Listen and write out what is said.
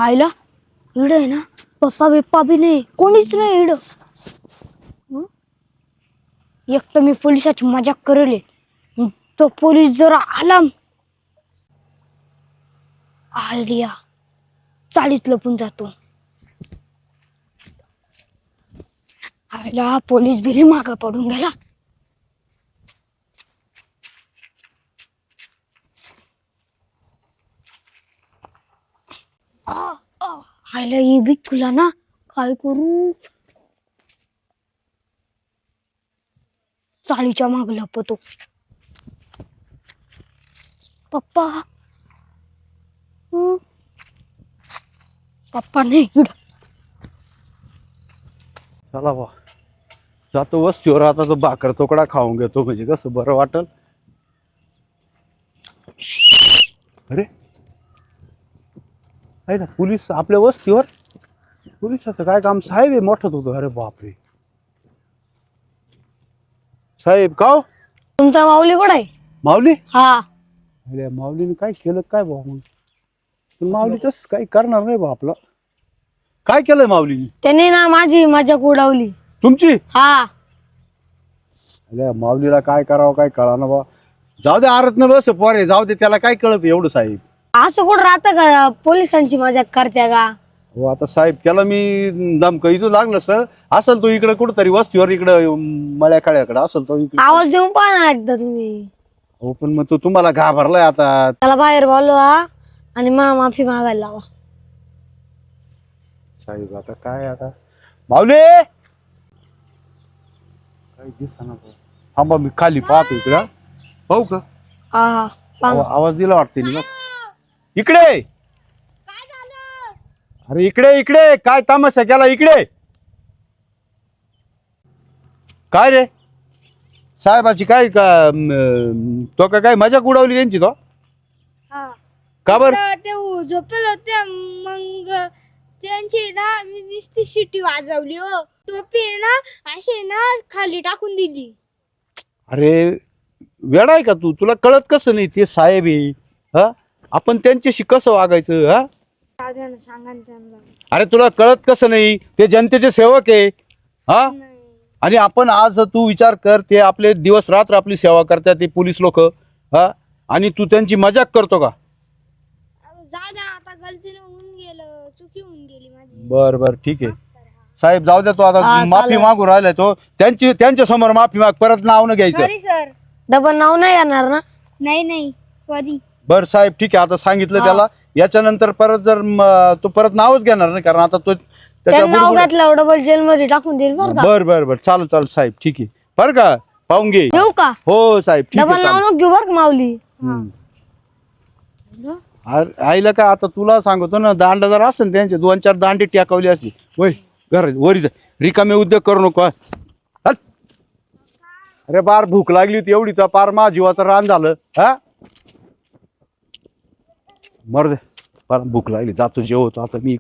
आईला इड आहे ना, पप्पा बिप्पा बी नाही, कोणीच नाही इड. एक तर मी पोलिसाची मजाक करेल, तो पोलीस जर आला, आयडिया चाळीत लपून जातो. आईला पोलीस बिरी माग पडून गेला. आईला ही बी खुला ना, काय करू. चाळीच्या माग लपतो. पप्पा पप्पा नाही इड. चला बा, जातो वस्तीवर. आता तो भाकर तुकडा खाऊन घेतो, म्हणजे कसं बरं वाटल. अरे आहे ना पोलीस आपल्या वस्तीवर. पोलिसाचं काय काम? साहेब आहे मोठं होतो. अरे बापरे, साहेब का हो? तुमचा माऊली कुठे आहे? माऊली? हा, अरे माऊलीने काय केलं काय बा? मग पण माऊली तस काही करणार नाही बा. आपलं काय केलंय माऊलीने? त्याने ना माझी मजाक उडवली. तुमची? हा, अरे माऊलीला काय करावं काय कळा ना बा. जाऊ दे, आरत न बस पोरे, जाऊ दे, त्याला काय कळत एवढं साहेब. असं कुठं राहतं का? पोलिसांची मजाक करते का? हो आता साहेब, त्याला मी दमक इथं लागलं सर. असेल तो इकडे कुठंतरी वस्तीवर, इकडं मळ्या काळ्याकडे असेल तो इकडे. आवाज देऊन पाहा ना एकदा तुम्ही. हो पण मग तो तुम्हाला घाबरलाय आता. त्याला बाहेर बोलवा आणि माफी मागायला लावा. साहेब आता काय? आता माऊली काय दिसना. थांबा मी खाली पाहतो इकडं. पाहू का? हा हा, पाहा. आवाज दिला वाटते ना. इकडे. अरे इकडे इकडे, काय तमाशा केला इकडे? काय रे साहेबाची काय का तो काय मजाक उडवली त्यांची तो? का बर? ते झोपेल होते, मग त्यांची ना मी नुसती शिटी वाजवली. हो, टोपी ना अशी ना खाली टाकून दिली. अरे वेडा आहे का तू? तुला कळत कसं नाही? ते साहेब आहे. हा, आपण त्यांच्याशी कसं वागायचं? हा, सांगा ना त्यांना. अरे तुला कळत कसं नाही? ते जनतेचे सेवक आहे. हा, आणि आपण आज तू विचार कर, ते आपले दिवस रात्र आपली सेवा करतात ते पोलीस लोक. हा, आणि तू त्यांची मजाक करतो का? जा द्या, आता गलतीने होऊन गेलं, चुकी होऊन गेली माझी. बर बर ठीक आहे साहेब, जाऊ द्या. तो आता हा, माफी चालेल. मागू राहिलाय तो. त्यांच्या समोर माफी माग, परत नाव न घ्यायचं. Sorry sir. डबल नाव नाही येणार ना? नाही सॉरी. बर साहेब ठीक आहे, आता सांगितलं हा. त्याला. याच्यानंतर परत जर तो परत नावच घेणार नाही, कारण आता तो त्याचं नाव घातलं डबल जेल मध्ये टाकून देईल बरं का? बर बर बर, चालेल चालेल साहेब, ठीक आहे. बरं का, पाहून घे. येऊ का? हो साहेब ठीक डबल आहे, नाव चालेल. नको घेऊ बरं का माऊली. आईला काय, आता तुला सांगतो ना, दांडा जर असेल त्यांचे 2-4 दांडे टेकवले असते. वय घर वरी जा, रिकामे उद्योग करू नको. हट. अरे बार भूक लागली होती एवढी, तर पार मा जीवाचं रान झालं. हा, मर दे, फार भूक लागली, जातो जेवतो आता मी.